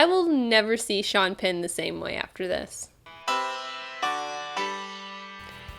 I will never see Sean Penn the same way after this.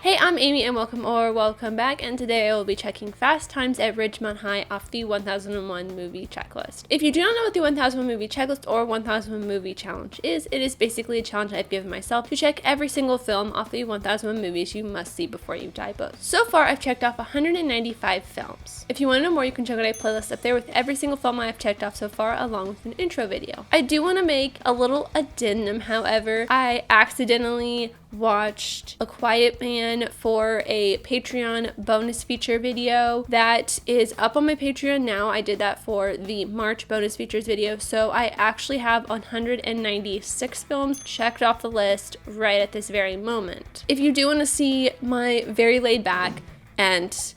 Hey, I'm Amy and welcome back, and today I will be checking fast times at Ridgemont High off the 1001 movie checklist. If you do not know what the 1001 movie checklist or 1001 movie challenge is, it is basically a challenge I've given myself to check every single film off the 1001 movies you must see before you die book. So far, I've checked off 195 films. If you want to know more, you can check out a playlist up there with every single film I have checked off so far, along with an intro video. I do want to make a little addendum, however. I accidentally watched A Quiet Man for a Patreon bonus feature video that is up on my Patreon now. I did that for the March bonus features video, so I actually have 196 films checked off the list right at this very moment. If you do want to see my very laid back and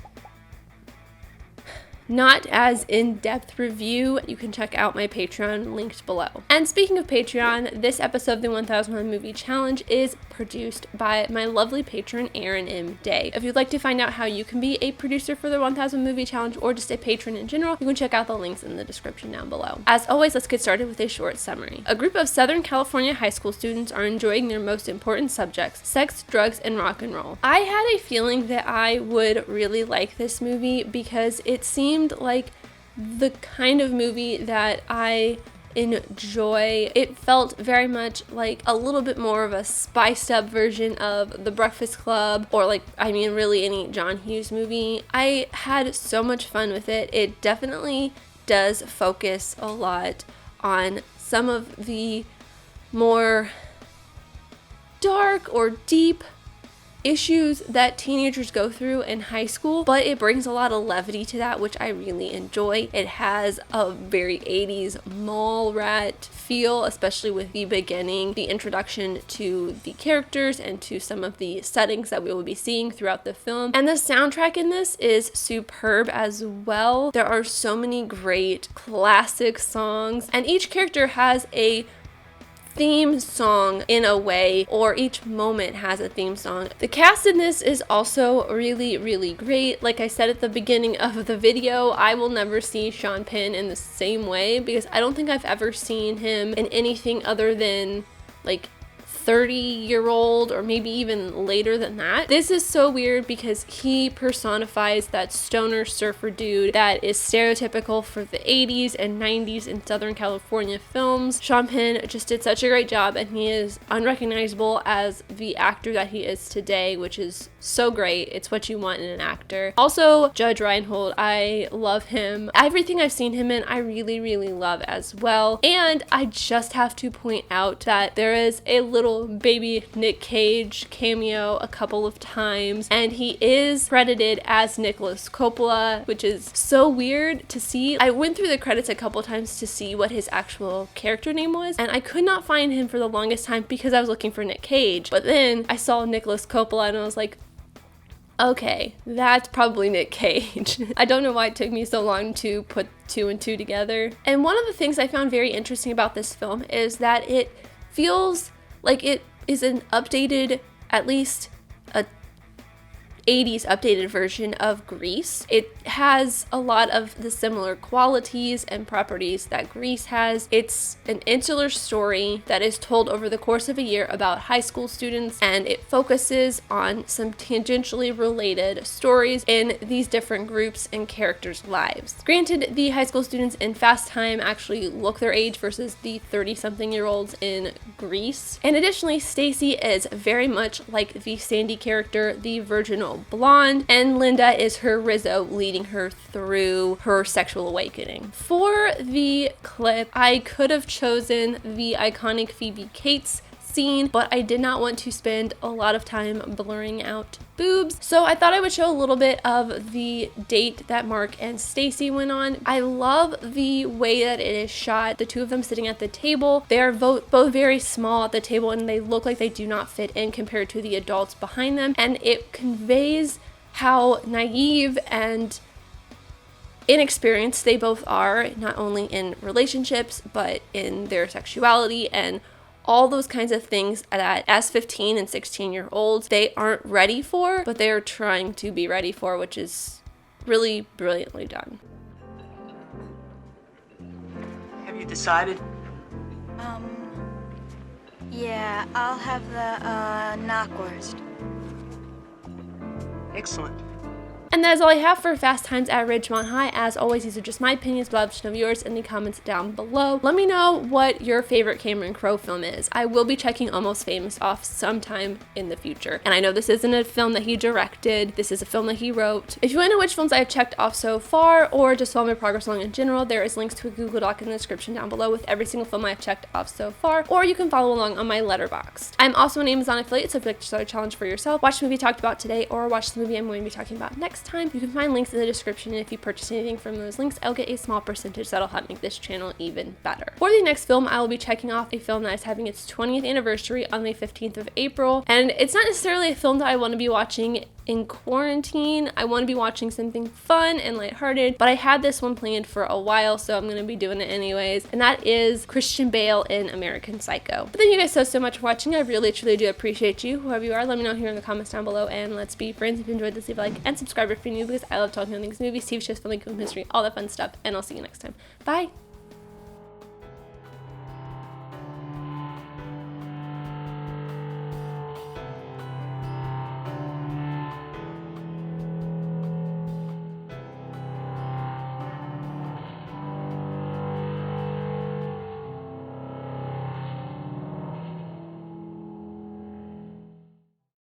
not as in-depth review, you can check out my Patreon linked below. And speaking of Patreon, this episode of the 1001 Movie Challenge is produced by my lovely patron, Aaron M. Day. If you'd like to find out how you can be a producer for the 1000 Movie Challenge or just a patron in general, you can check out the links in the description down below. As always, let's get started with a short summary. A group of Southern California high school students are enjoying their most important subjects, sex, drugs, and rock and roll. I had a feeling that I would really like this movie because it seemed like the kind of movie that I enjoy. It felt very much like a little bit more of a spiced up version of The Breakfast Club, or really any John Hughes movie. I had so much fun with it. It definitely does focus a lot on some of the more dark or deep issues that teenagers go through in high school, but it brings a lot of levity to that, which I really enjoy. It has a very 80s mall rat feel, especially with the beginning, the introduction to the characters and to some of the settings that we will be seeing throughout the film. And the soundtrack in this is superb as well. There are so many great classic songs, and each character has a theme song in a way, or each moment has a theme song. The cast in this is also really, really great. Like I said at the beginning of the video, I will never see Sean Penn in the same way because I don't think I've ever seen him in anything other than like 30-year-old or maybe even later than that. This is so weird because he personifies that stoner surfer dude that is stereotypical for the 80s and 90s in Southern California films. Sean Penn just did such a great job, and he is unrecognizable as the actor that he is today, which is so great. It's what you want in an actor. Also, Judge Reinhold, I love him. Everything I've seen him in, I really, really love as well. And I just have to point out that there is a little baby Nick Cage cameo a couple of times, and he is credited as Nicholas Coppola, which is so weird to see. I went through the credits a couple times to see what his actual character name was, and I could not find him for the longest time because I was looking for Nick Cage. But then I saw Nicholas Coppola and I was like, okay, that's probably Nick Cage. I don't know why it took me so long to put two and two together. And one of the things I found very interesting about this film is that it feels like it is an updated, at least a 80s updated version of Grease. It has a lot of the similar qualities and properties that Grease has. It's an insular story that is told over the course of a year about high school students, and it focuses on some tangentially related stories in these different groups and characters' lives. Granted, the high school students in Fast Time actually look their age versus the 30-something-year-olds in Grease. And additionally, Stacy is very much like the Sandy character, the virginal blonde, and Linda is her Rizzo, leading her through her sexual awakening. For the clip, I could have chosen the iconic Phoebe Cates scene, but I did not want to spend a lot of time blurring out boobs, so I thought I would show a little bit of the date that Mark and Stacy went on. I love the way that it is shot, the two of them sitting at the table. They are both very small at the table, and they look like they do not fit in compared to the adults behind them, and it conveys how naive and inexperienced they both are, not only in relationships but in their sexuality and all those kinds of things that as 15 and 16-year-olds they aren't ready for, but they are trying to be ready for, which is really brilliantly done. Have you decided? Yeah, I'll have the knockwurst. Excellent. And that is all I have for Fast Times at Ridgemont High. As always, these are just my opinions, but I'd love to know yours in the comments down below. Let me know what your favorite Cameron Crowe film is. I will be checking Almost Famous off sometime in the future. And I know this isn't a film that he directed. This is a film that he wrote. If you want to know which films I've checked off so far, or just follow my progress along in general, there is links to a Google Doc in the description down below with every single film I've checked off so far, or you can follow along on my Letterboxd. I'm also an Amazon affiliate, so if you'd like to start a challenge for yourself, watch the movie talked about today, or watch the movie I'm going to be talking about next time, you can find links in the description, and if you purchase anything from those links, I'll get a small percentage that'll help make this channel even better. For the next film, I will be checking off a film that is having its 20th anniversary on the 15th of April, and it's not necessarily a film that I want to be watching in quarantine. I want to be watching something fun and lighthearted, but I had this one planned for a while, so I'm going to be doing it anyways, and that is Christian Bale in American Psycho. But thank you guys so much for watching. I really truly do appreciate you, whoever you are. Let me know here in the comments down below, and let's be friends. If you enjoyed this, leave a like and subscribe if you're new, because I love talking about things, movies, TV shows, film, history, all that fun stuff, and I'll see you next time. Bye!